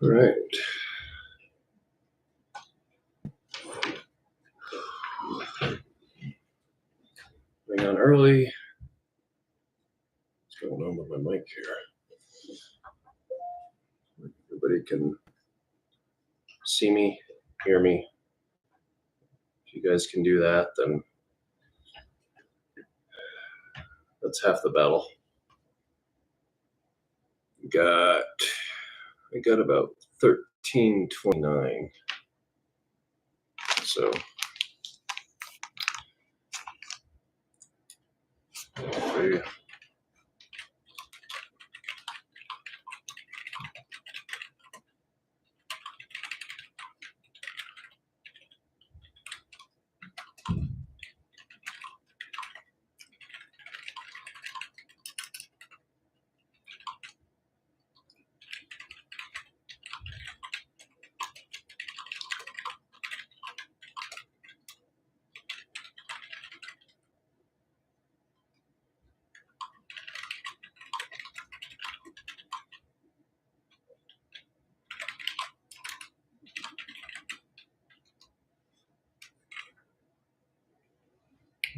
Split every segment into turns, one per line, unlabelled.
All right. Coming on early. What's going on with my mic here? Everybody can see me, hear me. If you guys can do that, then that's half the battle. I got about 1329. So see.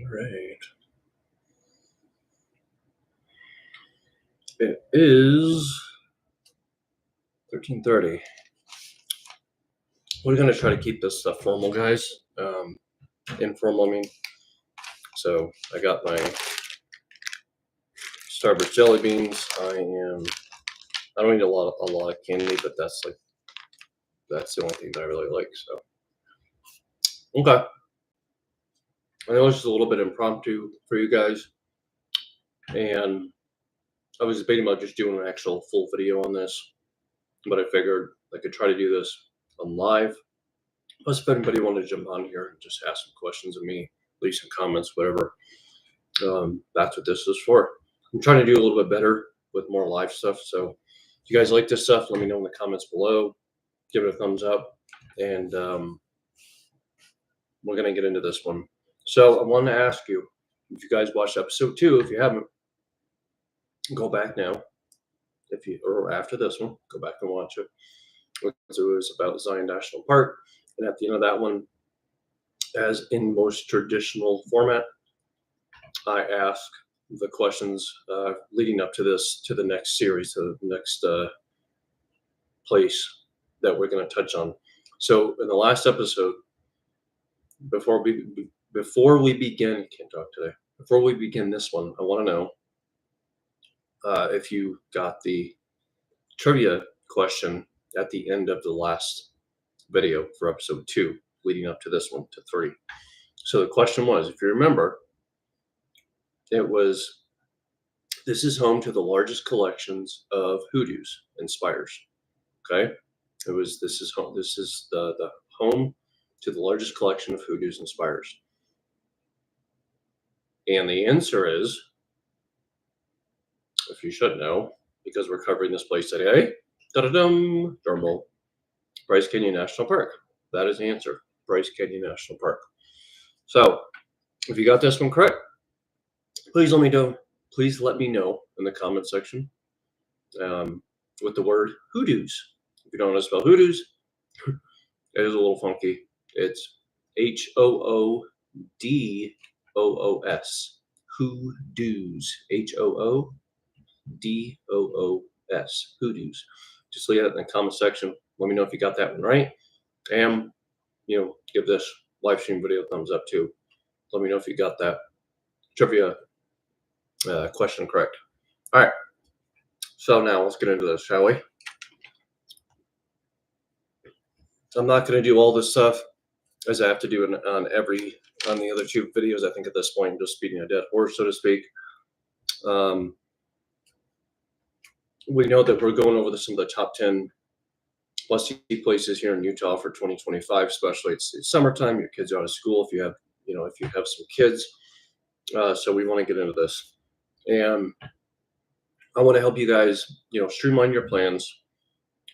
All right. It is 13:30. We're gonna try to keep this stuff formal, guys. Informal, I mean. So I got my Starburst jelly beans. I don't eat a lot of candy, but that's the only thing that I really like. So okay. I know it's a little bit impromptu for you guys, and I was debating about just doing an actual full video on this, but I figured I could try to do this on live. Plus, if anybody wanted to jump on here and just ask some questions of me, leave some comments, whatever, that's what this is for. I'm trying to do a little bit better with more live stuff. So if you guys like this stuff, let me know in the comments below. Give it a thumbs up, and we're going to get into this one. So I want to ask you, if you guys watched episode 2, if you haven't, go back now. Or after this one, go back and watch it. It was about Zion National Park, and at the end of that one, as in most traditional format, I ask the questions leading up to the next series, to the next place that we're going to touch on. So in the last episode, before we begin, can't talk today. Before we begin this one, I want to know if you got the trivia question at the end of the last video for episode 2, leading up to this one, to 3. So the question was, if you remember, it was, this is home to the largest collections of hoodoos and spires. Okay, this is the home to the largest collection of hoodoos and spires. And the answer is, if you should know, because we're covering this place today, da-da-dum, drum roll, Bryce Canyon National Park. That is the answer, Bryce Canyon National Park. So if you got this one correct, please let me know. Please let me know in the comment section with the word hoodoos. If you don't know how to spell hoodoos, it is a little funky. It's Hoodoos. Hoodoos. Hoodoos. Hoodoos. Just leave it in the comment section. Let me know if you got that one right. And, give this live stream video a thumbs up too. Let me know if you got that trivia question correct. All right. So now let's get into this, shall we? I'm not going to do all this stuff as I have to do on the other 2 videos. I think at this point I'm just beating a dead horse, so to speak. We know that we're going over some of the top 10 must-see places here in Utah for 2025, especially it's summertime. Your kids are out of school. If you have some kids, so we want to get into this, and I want to help you guys, streamline your plans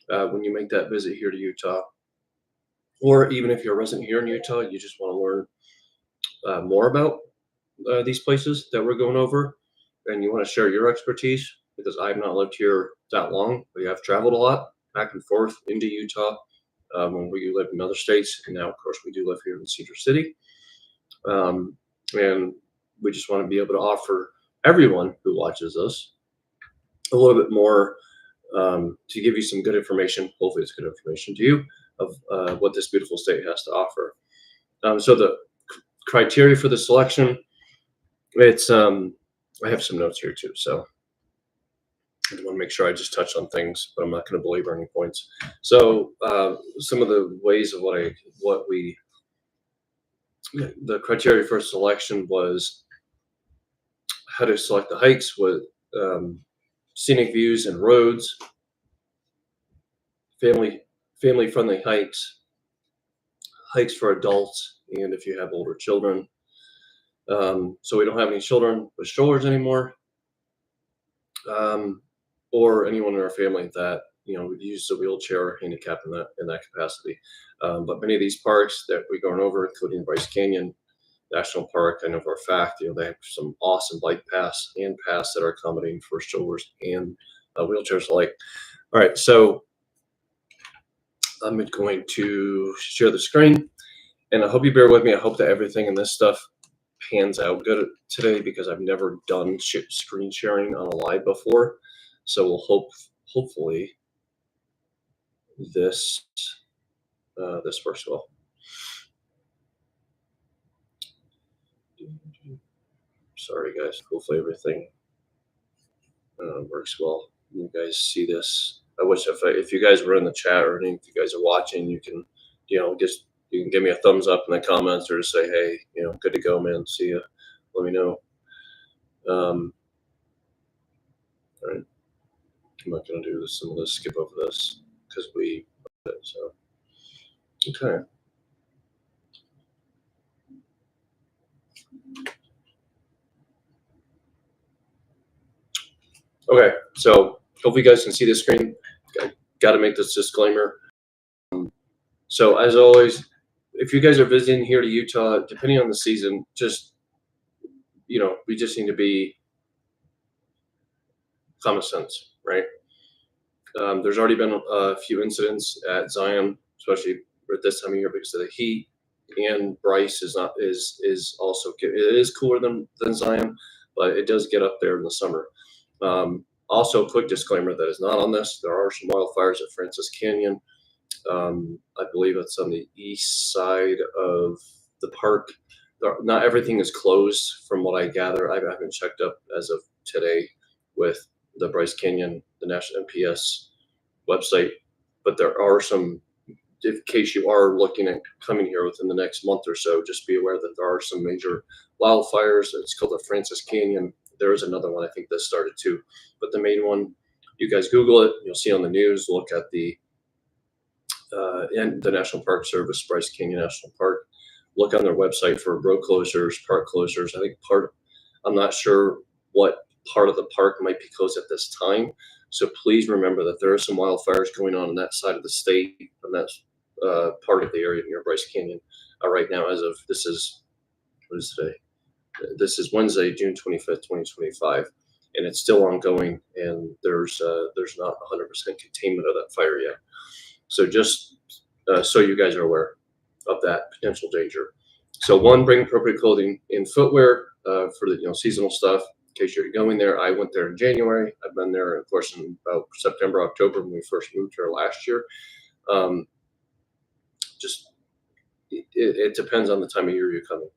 when you make that visit here to Utah, or even if you're a resident here in Utah, you just want to learn more about these places that we're going over, and you want to share your expertise, because I've not lived here that long. We have traveled a lot, back and forth into Utah when we lived in other states, and now of course we do live here in Cedar City, and we just want to be able to offer everyone who watches us a little bit more to give you some good information. Hopefully, it's good information to you of what this beautiful state has to offer. So the criteria for the selection, it's I have some notes here too, so I want to make sure I just touch on things, but I'm not going to belabor any points. So some of the ways of the criteria for selection was how to select the hikes with scenic views and roads, family friendly hikes for adults, and if you have older children. So we don't have any children with strollers anymore, or anyone in our family that would use a wheelchair or handicap in that capacity. But many of these parks that we're going over, including Bryce Canyon National Park, I know for a fact, they have some awesome bike paths and paths that are accommodating for strollers and wheelchairs alike. All right, so I'm going to share the screen, and I hope you bear with me. I hope that everything in this stuff pans out good today, because I've never done screen sharing on a live before. So we'll hopefully this works well. Sorry guys, hopefully everything works well. You guys see this. I wish if you guys were in the chat, or if you guys are watching, you can you can give me a thumbs up in the comments, or just say, hey, good to go, man, see you, let me know. All right, I'm not going to do some of this, skip over this, because so okay. Okay, so hopefully you guys can see the screen. Got to make this disclaimer. So as always, if you guys are visiting here to Utah, depending on the season, just we just need to be common sense, right? There's already been a few incidents at Zion, especially at this time of year because of the heat. And Bryce is also, it is cooler than Zion, but it does get up there in the summer. Also, a quick disclaimer that is not on this: there are some wildfires at Francis Canyon. I believe it's on the east side of the park. Not everything is closed, from what I gather. I haven't checked up as of today with the Bryce Canyon, the National NPS website, but there are some. In case you are looking at coming here within the next month or so, just be aware that there are some major wildfires. It's called the Francis Canyon. There is another one, I think, that started too, but the main one, you guys Google it, you'll see on the news. Look at the National Park Service, Bryce Canyon National Park. Look on their website for road closures, park closures. I think I'm not sure what part of the park might be closed at this time. So please remember that there are some wildfires going on that side of the state, and that's part of the area near Bryce Canyon right now. As of what is today? This is Wednesday, June 25th, 2025, and it's still ongoing. And there's not 100% containment of that fire yet. So just so you guys are aware of that potential danger. So one, bring appropriate clothing and footwear for the seasonal stuff. In case you're going there, I went there in January. I've been there, of course, in about September, October when we first moved here last year. It depends on the time of year you're coming.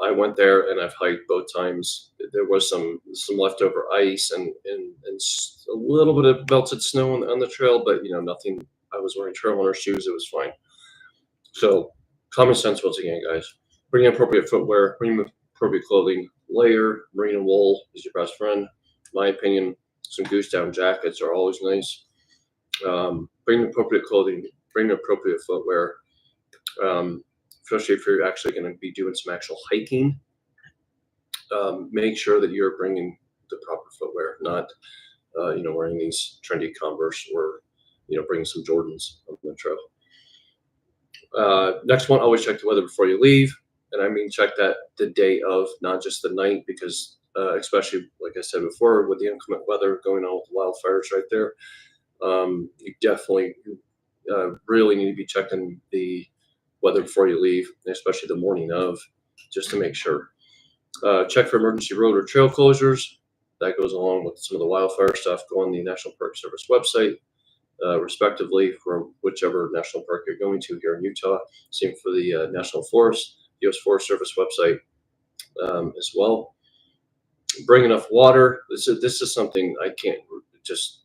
I went there and I've hiked both times. There was some leftover ice and a little bit of melted snow on the trail, but nothing. I was wearing trail runner shoes. It was fine. So common sense once again, guys. Bring appropriate footwear. Bring appropriate clothing. Layer. Merino wool is your best friend. In my opinion, some goose down jackets are always nice. Bring appropriate clothing. Bring appropriate footwear. Especially if you're actually going to be doing some actual hiking, make sure that you're bringing the proper footwear, not wearing these trendy Converse or bringing some Jordans on the trail. Next one, always check the weather before you leave, and I mean check that the day of, not just the night, because especially like I said before, with the inclement weather going on with the wildfires right there, You definitely really need to be checking the weather before you leave, especially the morning of, just to make sure. Check for emergency road or trail closures. That goes along with some of the wildfire stuff. Go on the National Park Service website, respectively, for whichever national park you're going to here in Utah. Same for the National Forest, U.S. Forest Service website as well. Bring enough water. This is something I can't just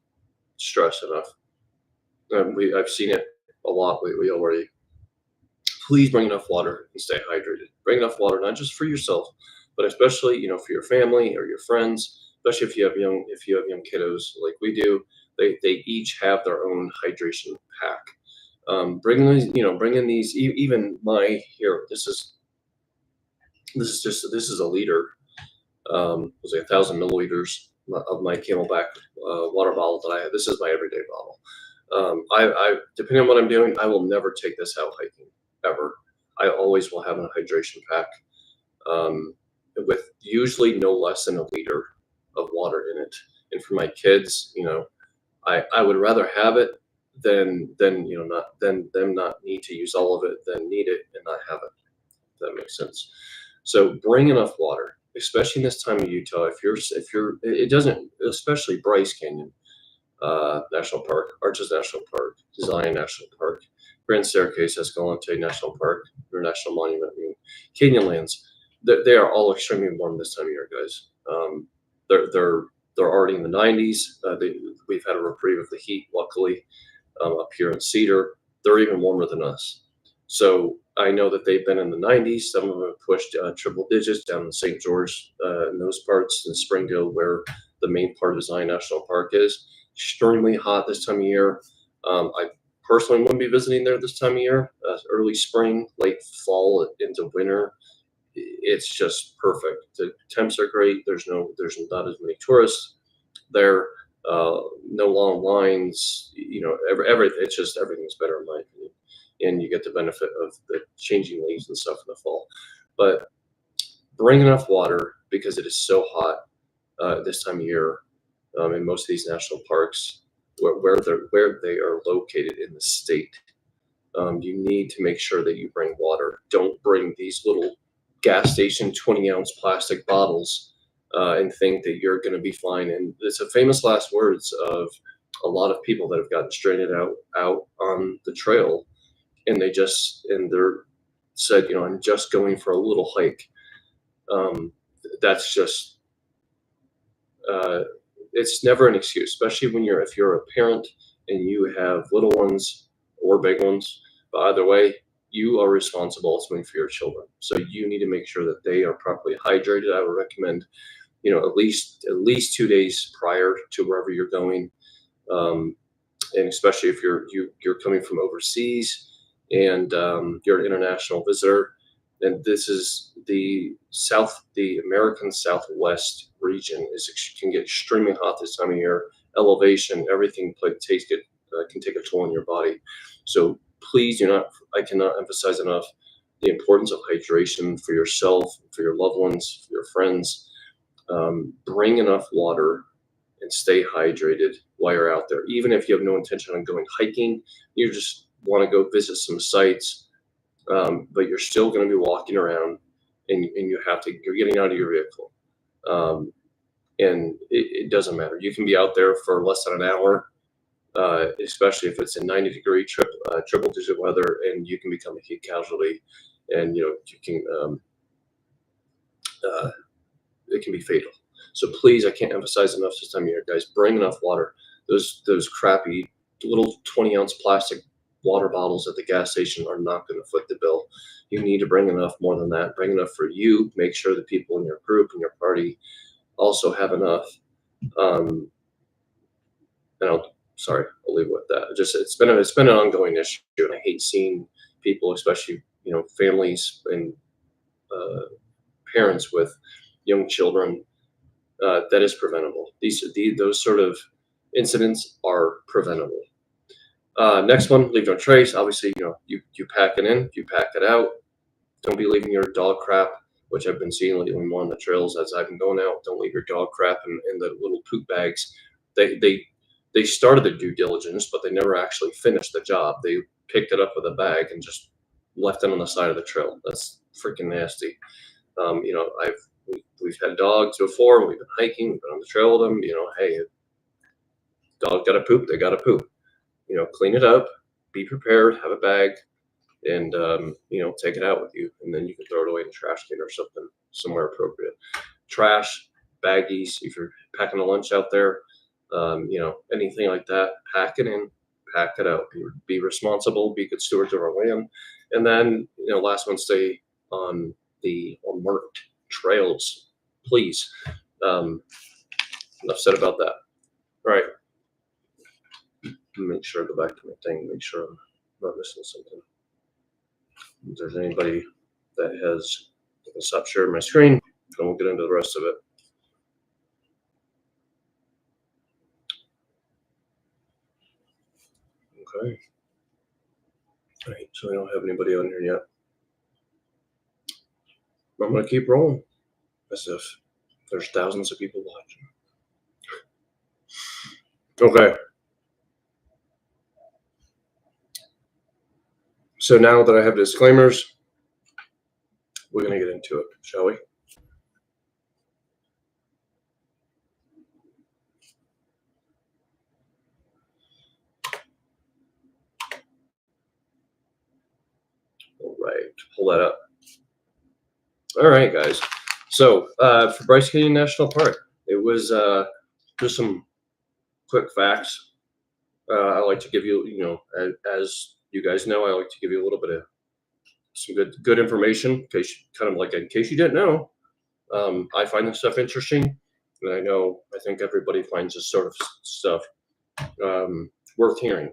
stress enough. I've seen it a lot lately already. Please bring enough water and stay hydrated. Bring enough water, not just for yourself, but especially for your family or your friends. Especially if you have young kiddos like we do, they each have their own hydration pack. Bring in these. Even my here. This is a liter. It was like 1,000 milliliters of my Camelback water bottle that I have. This is my everyday bottle. I depending on what I'm doing, I will never take this out hiking ever. I always will have a hydration pack um, with usually no less than a liter of water in it. And for my kids, I would rather have it than not than them not need to use all of it than need it and not have it. If that makes sense. So bring enough water, especially in this time of Utah. If you're it doesn't, especially Bryce Canyon National Park, Arches National Park, Zion National Park, Grand Staircase, Escalante National Park, or National Monument, Canyonlands. They are all extremely warm this time of year, guys. They're already in the 90s. We've had a reprieve of the heat, luckily, up here in Cedar. They're even warmer than us. So I know that they've been in the 90s. Some of them have pushed triple digits down in St. George in those parts, in Springdale, where the main part of Zion National Park is. Extremely hot this time of year. I personally wouldn't be visiting there this time of year. Early spring, late fall into winter, it's just perfect. The temps are great. There's not as many tourists there. No long lines. Everything. It's just everything's better in my opinion, and you get the benefit of the changing leaves and stuff in the fall. But bring enough water because it is so hot this time of year in most of these national parks where they are located in the state. You need to make sure that you bring water. Don't bring these little gas station 20-ounce plastic bottles and think that you're going to be fine. And it's a famous last words of a lot of people that have gotten stranded out on the trail, and they're said, I'm just going for a little hike. That's just it's never an excuse, especially if you're a parent and you have little ones or big ones. But either way, you are responsible ultimately for your children. So you need to make sure that they are properly hydrated. I would recommend, at least 2 days prior to wherever you're going, and especially if you're coming from overseas and you're an international visitor. And this is the American Southwest region can get extremely hot this time of year. Elevation, everything can take a toll on your body. So please do not. I cannot emphasize enough the importance of hydration for yourself, for your loved ones, for your friends. Bring enough water and stay hydrated while you're out there. Even if you have no intention on going hiking, you just want to go visit some sites, but you're still going to be walking around, and you're getting out of your vehicle, and it doesn't matter. You can be out there for less than an hour, especially if it's a 90-degree triple digit weather, and you can become a heat casualty, and you can it can be fatal. So please, I can't emphasize enough this time of year, guys. Bring enough water. Those crappy little 20-ounce plastic water bottles at the gas station are not going to foot the bill. You need to bring enough more than that. Bring enough for you. Make sure the people in your group and your party also have enough. And I'll leave it with that. It's been an ongoing issue, and I hate seeing people, especially families and parents with young children. That is preventable. Those sort of incidents are preventable. Next one, leave no trace. Obviously, you pack it in, you pack it out. Don't be leaving your dog crap, which I've been seeing lately more on the trails as I've been going out. Don't leave your dog crap in the little poop bags. They they started the due diligence, but they never actually finished the job. They picked it up with a bag and just left it on the side of the trail. That's freaking nasty. You know, we've had dogs before. We've been hiking. We've been on the trail with them. You know, hey, dog got to poop. They got to poop. You know, clean it up. Be prepared. Have a bag, and you know, take it out with you, and then you can throw it away in the trash can or something somewhere appropriate. Trash, baggies. If you're packing a lunch out there, you know, anything like that, pack it in, pack it out. Be responsible. Be good stewards of our land, and then you know, last one, stay on the unmarked trails, please. Enough said about that. All right. Make sure I go back to my thing. Make sure I'm not missing something. If there's anybody that has, I can stop sharing my screen, and we'll get into the rest of it. Okay. All right. So I don't have anybody on here yet. I'm going to keep rolling as if there's thousands of people watching. Okay. So now that I have disclaimers, we're going to get into it, shall we? All right. Pull that up. All right, guys. So for Bryce Canyon National Park, it was just some quick facts. I like to give you, you know, as you guys know, I like to give you a little bit of some good information, in case in case you didn't know. I find this stuff interesting, and I think everybody finds this sort of stuff worth hearing,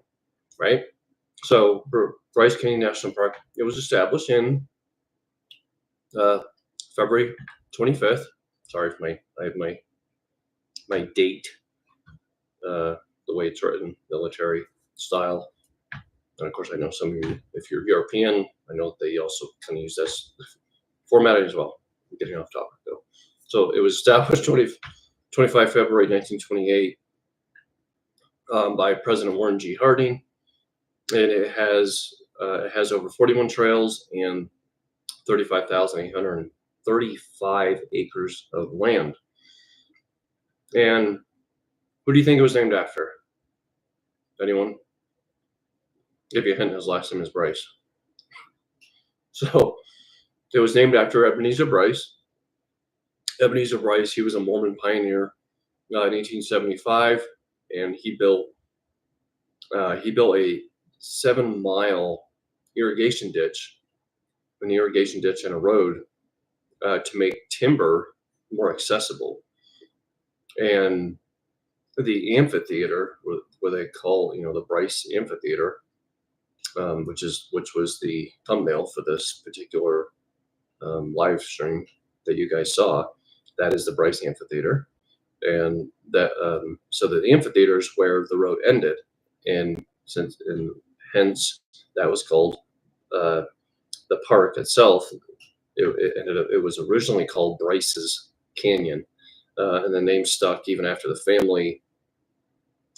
right? So for Bryce Canyon National Park, it was established in February 25th. Sorry for I have my date, the way it's written, military style. And of course, I know some of you, if you're European, I know they also kind of use this formatting as well. I'm getting off topic though. So it was established 25 February 1928 by President Warren G. Harding, and it has over 41 trails and 35,835 acres of land. And who do you think it was named after? Anyone? Give you a hint, his last name is Bryce. So it was named after Ebenezer Bryce. Ebenezer Bryce, he was a Mormon pioneer in 1875, and he built a 7-mile irrigation ditch, and a road to make timber more accessible. And the amphitheater, what they call, you know, the Bryce Amphitheater, which was the thumbnail for this particular live stream that you guys saw, that is the Bryce Amphitheater. And that so the amphitheater is where the road ended, and hence that was called the park itself. It was originally called Bryce's Canyon, and the name stuck even after the family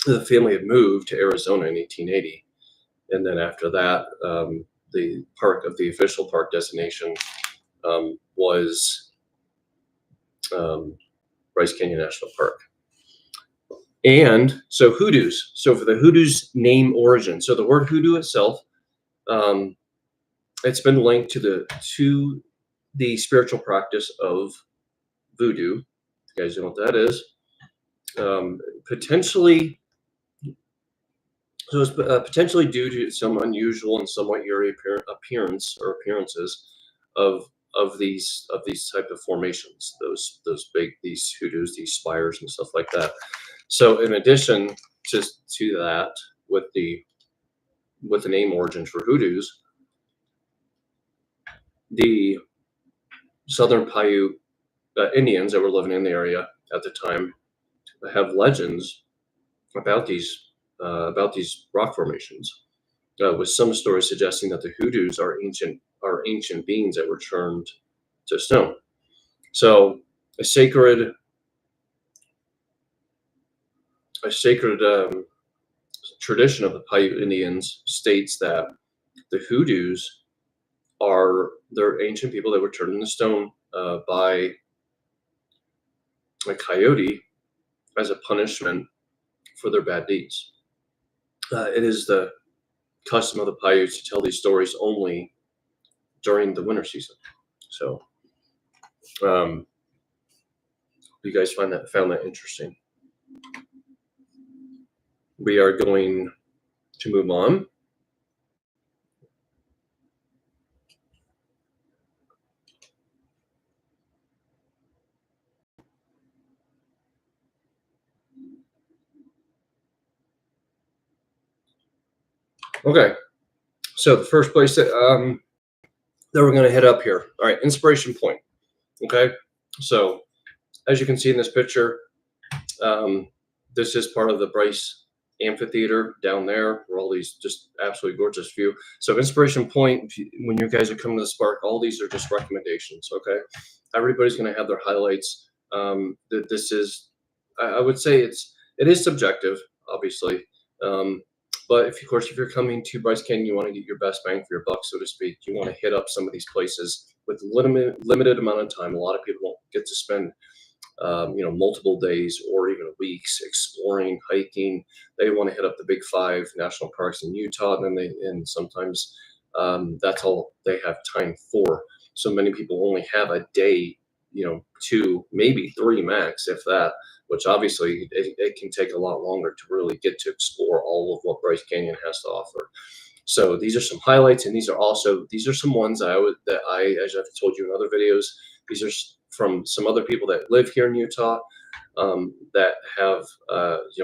had moved to Arizona in 1880. And then after that, the official park designation was Bryce Canyon National Park. And so Hoodoos. So for the Hoodoos name origin, so the word hoodoo itself, it's been linked to the spiritual practice of voodoo. You guys know what that is. Potentially, so it's potentially due to some unusual and somewhat eerie appearances of these type of formations. These hoodoos, these spires and stuff like that. So in addition to that, with the name origins for hoodoos, the Southern Paiute Indians that were living in the area at the time have legends about these rock formations, with some stories suggesting that the hoodoos are ancient beings that were turned to stone. So a sacred tradition of the Paiute Indians states that the Hoodoos they're ancient people that were turned into stone by a coyote as a punishment for their bad deeds. It is the custom of the Paiutes to tell these stories only during the winter season. So, you guys found that interesting. We are going to move on. Okay, so the first place that we're going to hit up here. All right, Inspiration Point. Okay, so as you can see in this picture, this is part of the Bryce Amphitheater down there, where all these just absolutely gorgeous view. So Inspiration Point, when you guys are coming to this park, all these are just recommendations. Okay, everybody's going to have their highlights. This is, I would say, it is subjective, obviously. But of course, if you're coming to Bryce Canyon, you want to get your best bang for your buck, so to speak. You want to hit up some of these places with limited amount of time. A lot of people don't get to spend multiple days or even weeks exploring, hiking. They want to hit up the big 5 national parks in Utah, and sometimes that's all they have time for. So many people only have a day, 2, maybe 3 max, if that. Which obviously it can take a lot longer to really get to explore all of what Bryce Canyon has to offer. So these are some highlights, and these are some ones that as I've told you in other videos, these are from some other people that live here in Utah that have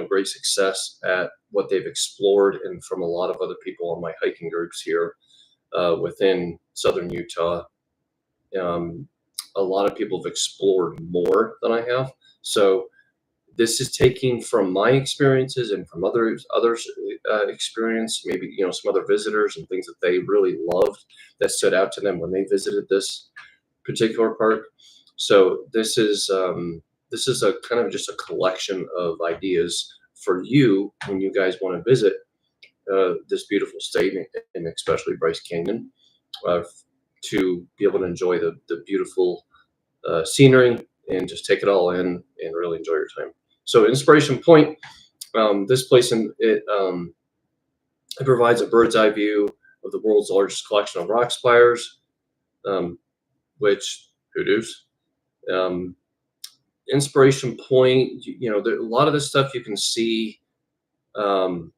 great success at what they've explored, and from a lot of other people on my hiking groups here within southern Utah. A lot of people have explored more than I have. So this is taking from my experiences and from others' experience, maybe some other visitors and things that they really loved that stood out to them when they visited this particular park. So this is a kind of just a collection of ideas for you when you guys want to visit this beautiful state, and especially Bryce Canyon, to be able to enjoy the beautiful scenery and just take it all in and really enjoy your time. So Inspiration Point, this place it provides a bird's eye view of the world's largest collection of rock spires, which Hoodoos. Inspiration Point, a lot of this stuff you can see from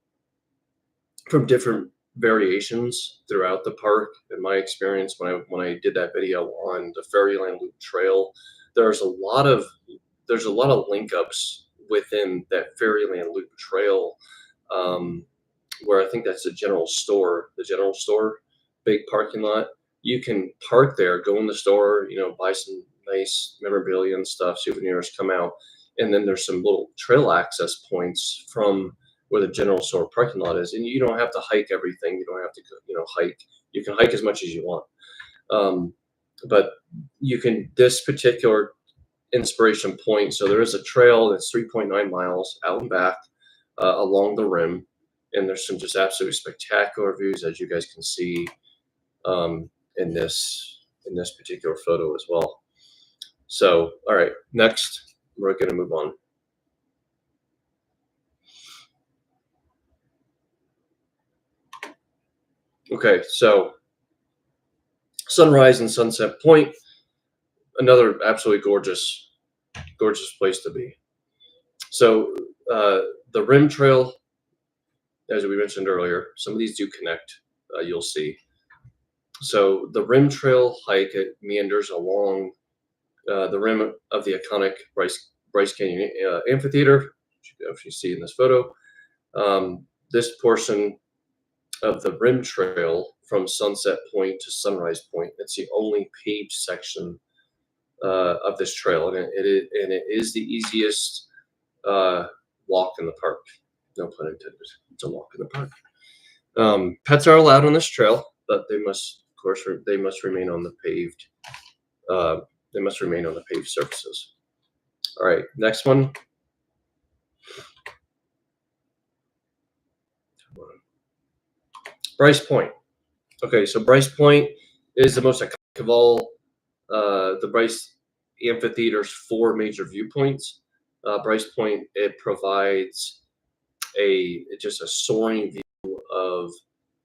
different variations throughout the park. In my experience, when I did that video on the Fairyland Loop Trail, there's a lot of link ups within that Fairyland Loop Trail, where I think that's the general store, big parking lot. You can park there, go in the store, buy some nice memorabilia and stuff, souvenirs, come out, and then there's some little trail access points from where the general store parking lot is, and you don't have to hike everything. You don't have to hike. You can hike as much as you want, but you can this particular Inspiration Point. So there is a trail that's 3.9 miles out and back along the rim, and there's some just absolutely spectacular views, as you guys can see in this particular photo as well. So, all right, next we're going to move on. Okay, so Sunrise and Sunset Point, another absolutely gorgeous place to be. So the Rim Trail, as we mentioned earlier, some of these do connect, you'll see. So the Rim Trail hike, it meanders along the rim of the iconic Bryce Canyon Amphitheater, which you can actually see in this photo. This portion of the Rim Trail from Sunset Point to Sunrise Point, it's the only paved section of this trail, and it is the easiest walk in the park. No pun intended. It's a walk in the park. Pets are allowed on this trail, but they must remain on the paved. They must remain on the paved surfaces. All right, next one. Bryce Point. Okay, so Bryce Point is the most iconic of all the Bryce Amphitheater's 4 major viewpoints. Bryce Point, it provides just a soaring view of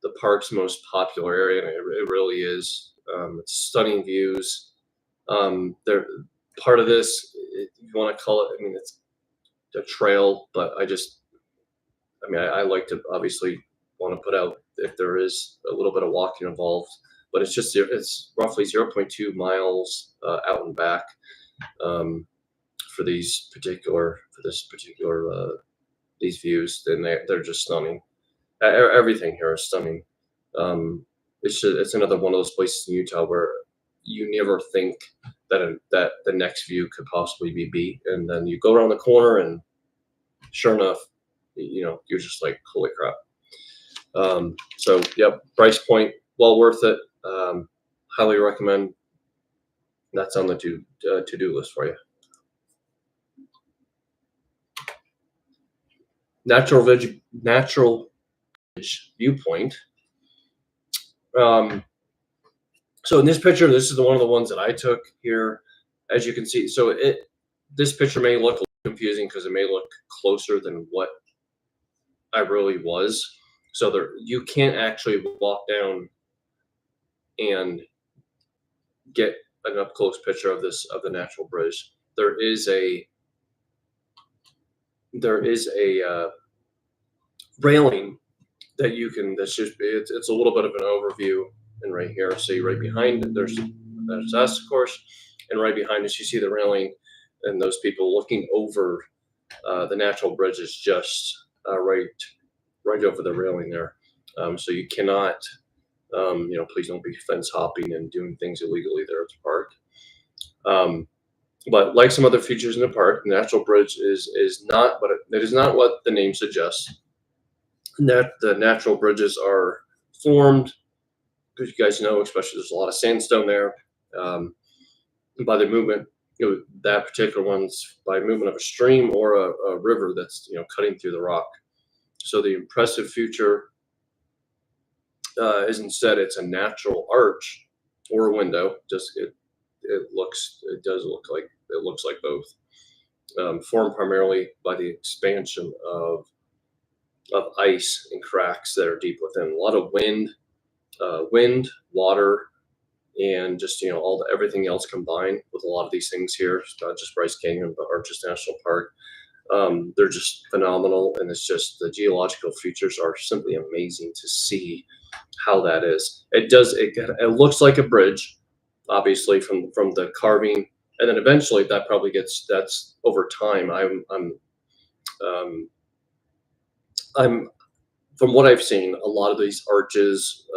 the park's most popular area, and it really is. It's stunning views. They're part of this. You want to call it? I mean, it's a trail, but I like to obviously want to put out if there is a little bit of walking involved, but it's roughly 0.2 miles out and back for this particular these views, and they're just stunning. Everything here is stunning. It's another one of those places in Utah where you never think that the next view could possibly be, and then you go around the corner, and sure enough, you're just like, holy crap. So yep, Bryce Point, well worth it. Highly recommend. That's on the to-do list for you. Natural Ridge viewpoint. So in this picture, this is one of the ones that I took here. As you can see, so this picture may look a little confusing because it may look closer than what I really was. So you can't actually walk down and get an up close picture of the natural bridge. There is a railing that you can. It's a little bit of an overview, and right here, see right behind it, there's us, of course, and right behind us you see the railing, and those people looking over the natural bridge is just right over the railing there. So you cannot, please don't be fence hopping and doing things illegally there at the park. But like some other features in the park, the natural bridge is not, but it is not what the name suggests. The natural bridges are formed, because you guys know, especially there's a lot of sandstone there, by the movement. That particular one's by movement of a stream or a river that's cutting through the rock. So the impressive feature is instead it's a natural arch or a window. Just it looks like both. Formed primarily by the expansion of ice and cracks that are deep within. A lot of wind, water, and just everything else combined with a lot of these things here. It's not just Bryce Canyon, but Arches National Park. They're just phenomenal, and it's just the geological features are simply amazing to see how that is. It looks like a bridge, obviously from the carving, and then eventually that's over time. I'm from what I've seen, a lot of these arches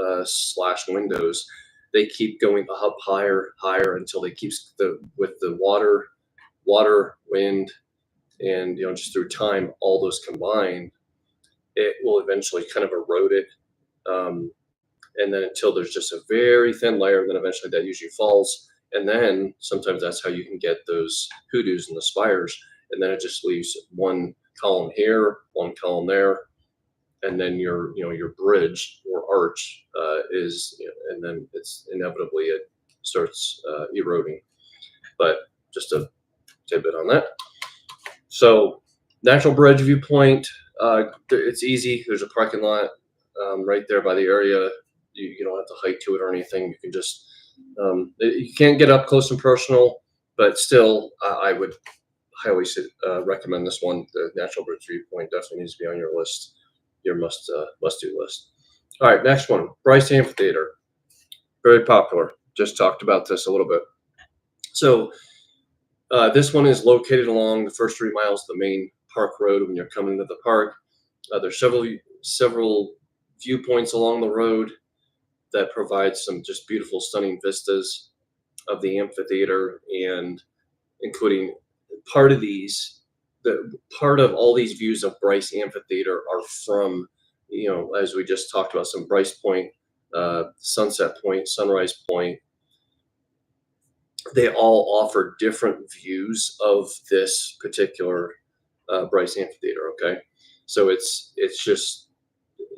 / windows, they keep going up higher until they keep with the water, wind, and just through time, all those combined, it will eventually kind of erode it, and then until there's just a very thin layer, and then eventually that usually falls, and then sometimes that's how you can get those hoodoos and the spires, and then it just leaves one column here, one column there, and then your bridge or arch and then it's inevitably it starts eroding. But just a tidbit on that. So natural bridge viewpoint, it's easy. There's a parking lot right there by the area. You don't have to hike to it or anything. You can just you can't get up close and personal, but still I would highly recommend this one. The natural bridge viewpoint definitely needs to be on your list. Your must-do list. All right, next one, Bryce Amphitheater. Very popular. Just talked about this a little bit. So this one is located along the first 3 miles of the main park road when you're coming into the park. There's several viewpoints along the road that provide some just beautiful, stunning vistas of the amphitheater, and including part of all these views of Bryce Amphitheater are from, as we just talked about, some Bryce Point, Sunset Point, Sunrise Point. They all offer different views of this particular Bryce Amphitheater. Okay, so it's just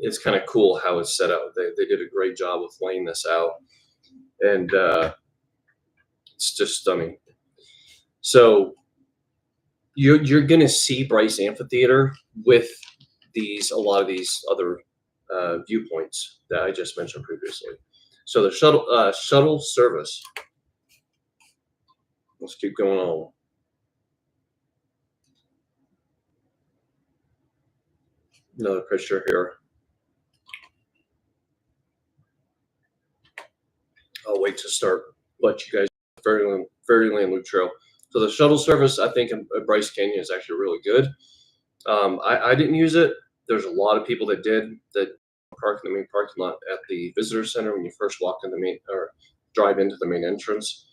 it's kind of cool how it's set out. They did a great job with laying this out, and it's just stunning. So you're gonna see Bryce Amphitheater with a lot of these other viewpoints that I just mentioned previously. So the shuttle service. Let's keep going on. Another picture here. I'll wait to start. Let you guys Fairyland Loop Trail. So the shuttle service, I think, in Bryce Canyon is actually really good. I didn't use it. There's a lot of people that did that park in the main parking lot at the visitor center when you first walk in the main or drive into the main entrance.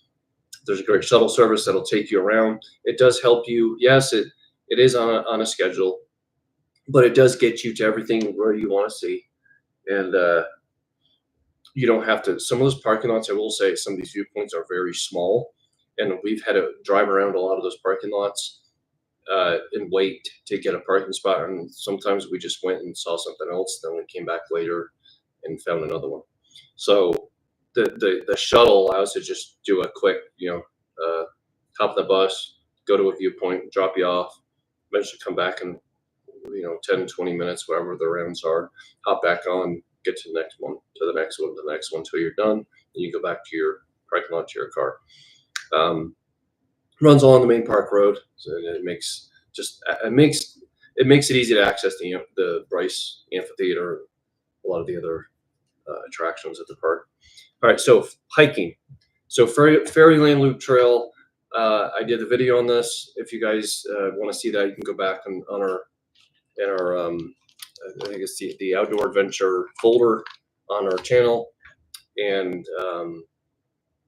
There's a great shuttle service that'll take you around. It does help you. Yes, it is on a schedule, but it does get you to everything where you want to see. And you don't have to. Some of those parking lots, I will say, some of these viewpoints are very small, and we've had to drive around a lot of those parking lots and wait to get a parking spot. And sometimes we just went and saw something else, then we came back later and found another one. So the shuttle allows to just do a quick, hop the bus, go to a viewpoint, drop you off, eventually come back in 10, 20 minutes, whatever the rounds are, hop back on, get to the next one, to the next one, to the next one, until you're done. Then you go back to your parking lot, to your car. Runs along the main park road, so it makes it easy to access the Bryce Amphitheater, a lot of the other attractions at the park. All right, so hiking. So Fairyland Loop Trail. I did a video on this. If you guys want to see that, you can go back on our I think it's the outdoor adventure folder on our channel, and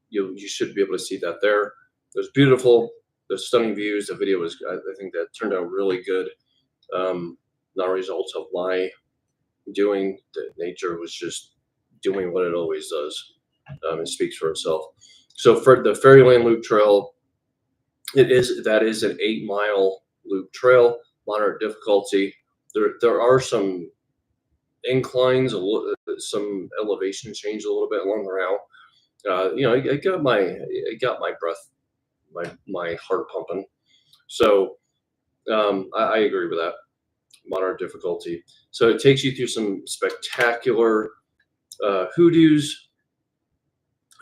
you should be able to see that there. It was beautiful. There's stunning views. The video was, I think that turned out really good. Not a result of my doing. The nature was just doing what it always does. It speaks for itself. So for the Fairyland Loop Trail, that is an 8-mile loop trail, moderate difficulty. There are some inclines, some elevation change a little bit along the route. It got my breath, my heart pumping. So I agree with that. Moderate difficulty. So it takes you through some spectacular hoodoos,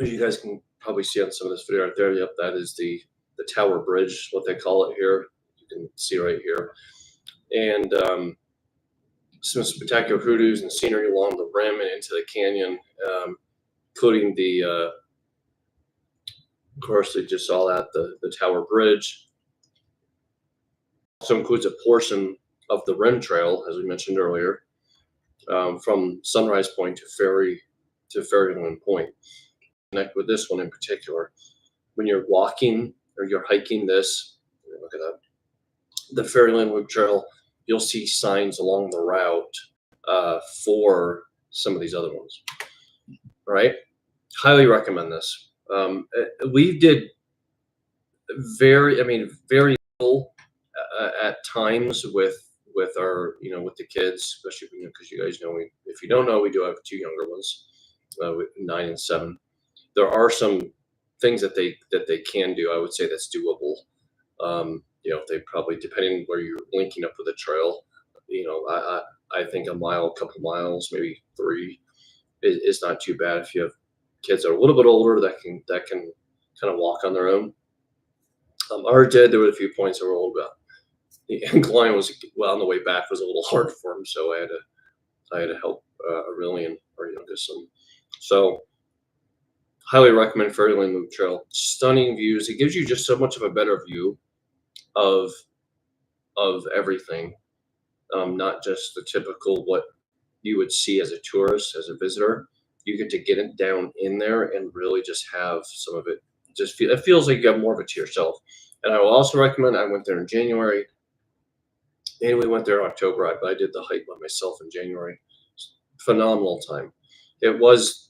as you guys can probably see on some of this video right there. Yep, that is the Tower Bridge, what they call it here. You can see right here. And some spectacular hoodoos and scenery along the rim and into the canyon, including of course, they just saw that, the Tower Bridge. Also includes a portion of the rim trail, as we mentioned earlier, from Sunrise Point to Fairyland Point. Connect with this one in particular. When you're walking or you're hiking this, look at that, the Fairyland Loop Trail, you'll see signs along the route for some of these other ones. All right, highly recommend this. We did very little at times with our with the kids, especially because you guys know if you don't know, we do have 2 younger ones, with 9 and 7. There are some things that they can do. I would say that's doable. They probably, depending where you're linking up with a trail, I think a mile, a couple miles, maybe 3 is not too bad if you have kids that are a little bit older that can kind of walk on their own. Ours did. There were a few points that were a little bit. The incline was, on the way back was a little hard for him, so I had to help Aurelian, our youngest son. So highly recommend Fairyland Loop Trail. Stunning views. It gives you just so much of a better view of everything, not just the typical what you would see as a tourist, as a visitor. You get to get it down in there and really just have some of it. It feels like you got more of it to yourself. And I will also recommend. I went there in January, and we went there in October. I did the hike by myself in January. Phenomenal time. It was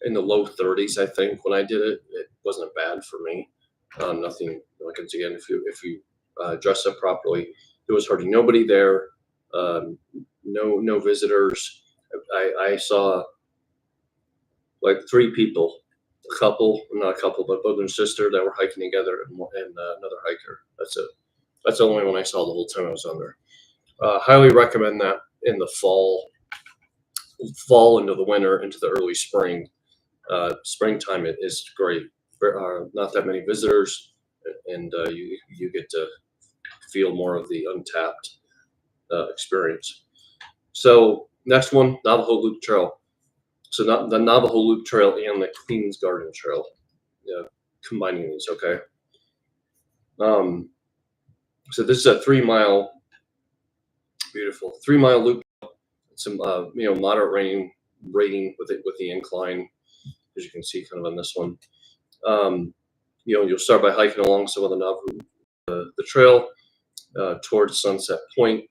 in the low 30s, I think, when I did it. It wasn't bad for me. Nothing like, again, if you dress up properly, there was hardly nobody there. No visitors. I saw like 3 people, a couple, not a couple, but brother and sister that were hiking together, and another hiker. That's it. That's the only one I saw the whole time I was on there. Highly recommend that in the fall into the winter, into the early spring. Springtime it is great. Not that many visitors, and you get to feel more of the untapped experience. So next one, Navajo Loop Trail. So not the Navajo Loop Trail and the Queen's Garden Trail, combining these. Okay. Um, so this is a 3 mile, beautiful 3 mile loop. Some moderate rating with the incline, as you can see, kind of on this one. You'll start by hiking along some of the Navajo the trail towards Sunset Point.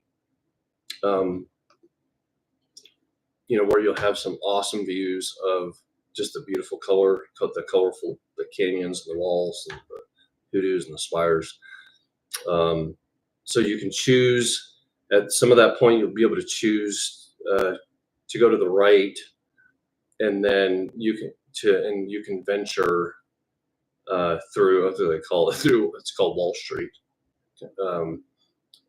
Where you'll have some awesome views of just the beautiful the colorful the canyons and the walls and the hoodoos and the spires. So you can choose at some of that point. You'll be able to choose to go to the right, and then you can venture through. What do they call it? Through it's called Wall Street,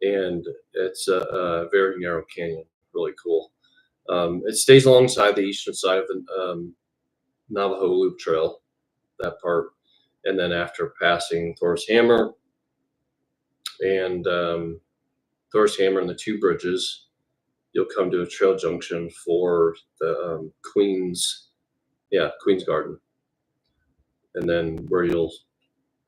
and it's a very narrow canyon. Really cool. It stays alongside the eastern side of the Navajo Loop Trail, that part, and then after passing Thor's Hammer and the 2 bridges, you'll come to a trail junction for the Queen's Garden, and then where you'll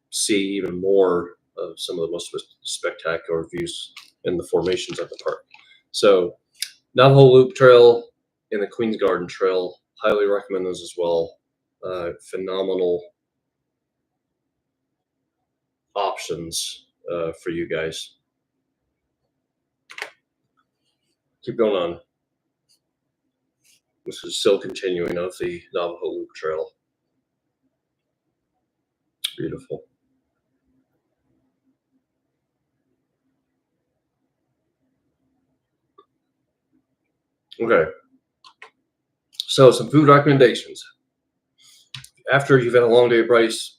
see even more of some of the most spectacular views in the formations of the park. So Navajo Loop Trail and the Queen's Garden Trail, highly recommend those as well. Phenomenal options for you guys. Keep going on. This is still continuing of the Navajo Loop Trail. Beautiful. Okay. So some food recommendations. After you've had a long day of Bryce,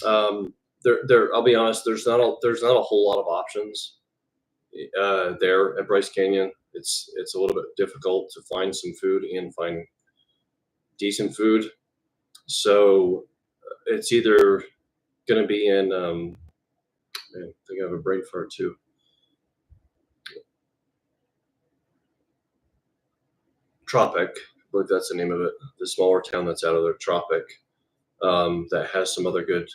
I'll be honest. There's not a whole lot of options there at Bryce Canyon. It's a little bit difficult to find some food and find decent food. So it's either going to be in. I think I have a brain fart too. Tropic, I believe that's the name of it. The smaller town that's out of there, Tropic, that has some other good,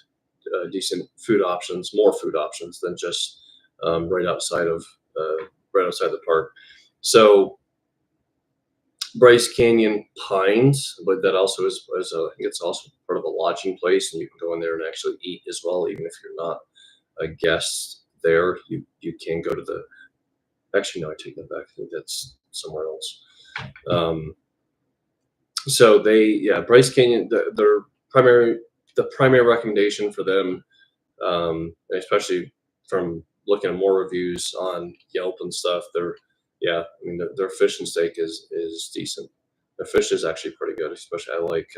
decent food options, more food options than just right outside the park. So Bryce Canyon Pines, but that also is I think it's also part of a lodging place, and you can go in there and actually eat as well, even if you're not a guest there. You can go to the. Actually, no, I take that back. I think that's somewhere else. So Bryce Canyon, the primary recommendation for them, especially from looking at more reviews on Yelp and stuff, their fish and steak is decent. Their fish is actually pretty good, especially I like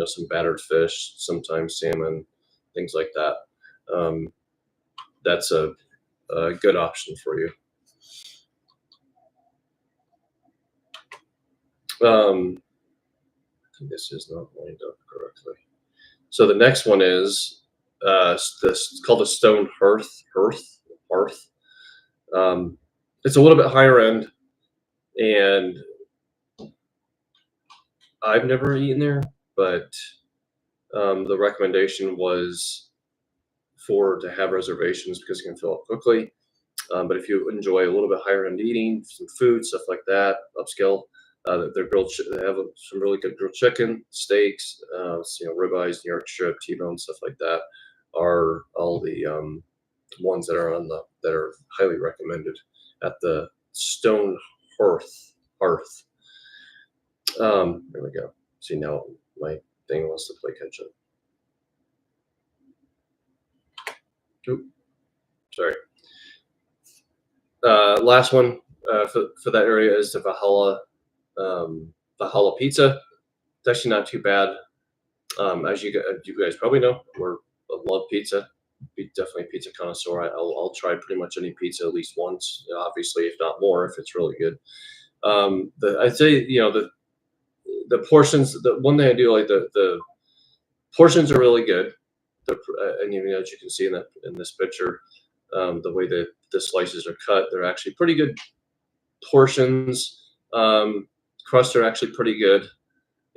some battered fish, sometimes salmon, things like that. That's a good option for you. I think this is not lined up correctly. So the next one is this called a Stone Hearth. It's a little bit higher end, and I've never eaten there, but the recommendation was to have reservations because you can fill up quickly. But if you enjoy a little bit higher end eating, some food, stuff like that, upscale, their they have some really good grilled chicken, steaks, ribeyes, New York strip, T-bone, stuff like that are all the ones that are highly recommended at the Stone Hearth. There we go. See, now my thing wants to play catch up. Oop. Sorry. Last one, for that area is the Valhalla Pizza. It's actually not too bad. As you guys probably know, I love pizza. Be definitely a pizza connoisseur. I'll try pretty much any pizza at least once, obviously, if not more, if it's really good. I'd say the portions. The one thing I do like, the portions are really good. And even as you can see in this picture, the way the slices are cut, they're actually pretty good portions. Crusts are actually pretty good.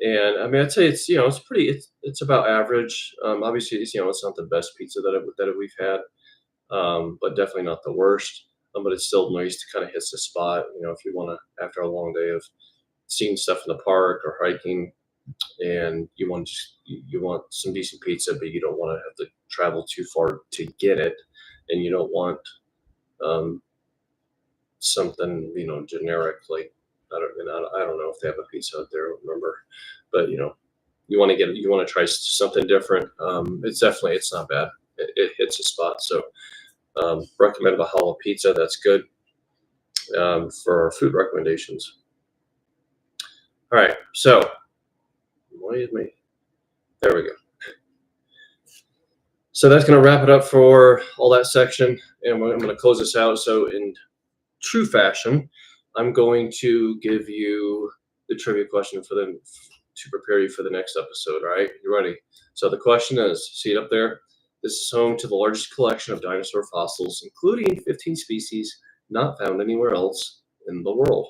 And I mean, I'd say it's about average. Obviously, it's not the best pizza that we've had, but definitely not the worst. But it's still nice to kind of hit the spot. If you want to, after a long day of seeing stuff in the park or hiking, and you want some decent pizza, but you don't want to have to travel too far to get it, and you don't want something generic like I don't know if they have a pizza out there. I don't remember, but you want to try something different. It's not bad. It hits a spot. So recommend Valhalla Pizza. That's good for our food recommendations. All right, so there we go. So that's going to wrap it up for all that section, and I'm going to close this out. So in true fashion, I'm going to give you the trivia question to prepare you for the next episode. All right, you ready? So the question is, see it up there? This is home to the largest collection of dinosaur fossils, including 15 species not found anywhere else in the world.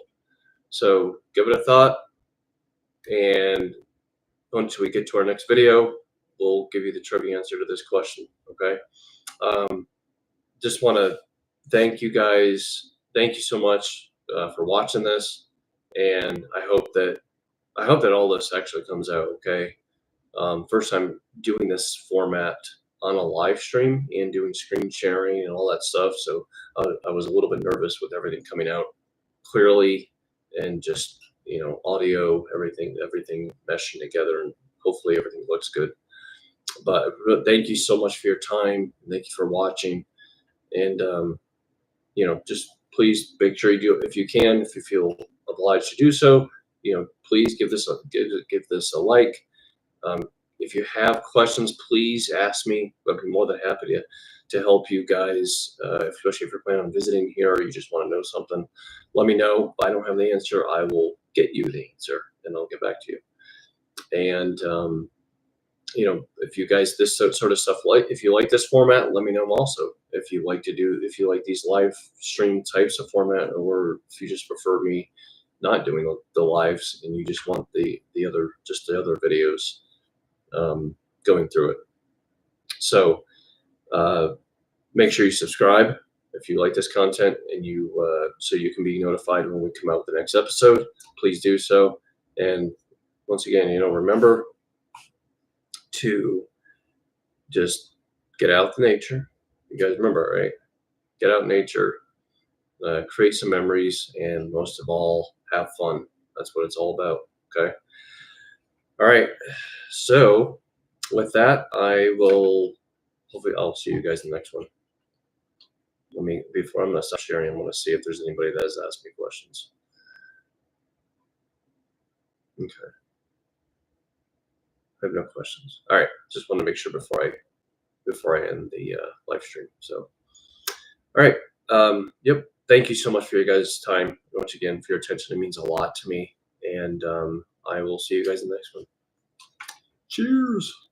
So give it a thought, and until we get to our next video, we'll give you the trivia answer to this question. Okay. Just want to thank you guys. Thank you so much for watching this, and I hope that all this actually comes out okay. First time doing this format on a live stream and doing screen sharing and all that stuff, so I was a little bit nervous with everything coming out clearly and just audio, everything meshing together, and hopefully everything looks good. But thank you so much for your time. Thank you for watching, and just please make sure you do it if you can. If you feel obliged to do so, please give this a like. If you have questions, please ask me. I'd be more than happy to help you guys, especially if you're planning on visiting here or you just want to know something. Let me know. If I don't have the answer, I will get you the answer, and I'll get back to you. And if you guys this sort of stuff, if you like this format, let me know also. If you like these live stream types of format, or if you just prefer me not doing the lives and you just want the other videos going through it. So make sure you subscribe if you like this content, and so you can be notified when we come out with the next episode. Please do so. And once again, remember to just get out to nature. You guys remember, right? Get out in nature, create some memories, and most of all, have fun. That's what it's all about. Okay. All right. So with that, hopefully I'll see you guys in the next one. Before I'm going to stop sharing, I want to see if there's anybody that has asked me questions. Okay. I have no questions. All right. Just want to make sure before I end the live stream. So, all right. Yep. Thank you so much for your guys' time. Once again, for your attention. It means a lot to me. And I will see you guys in the next one. Cheers.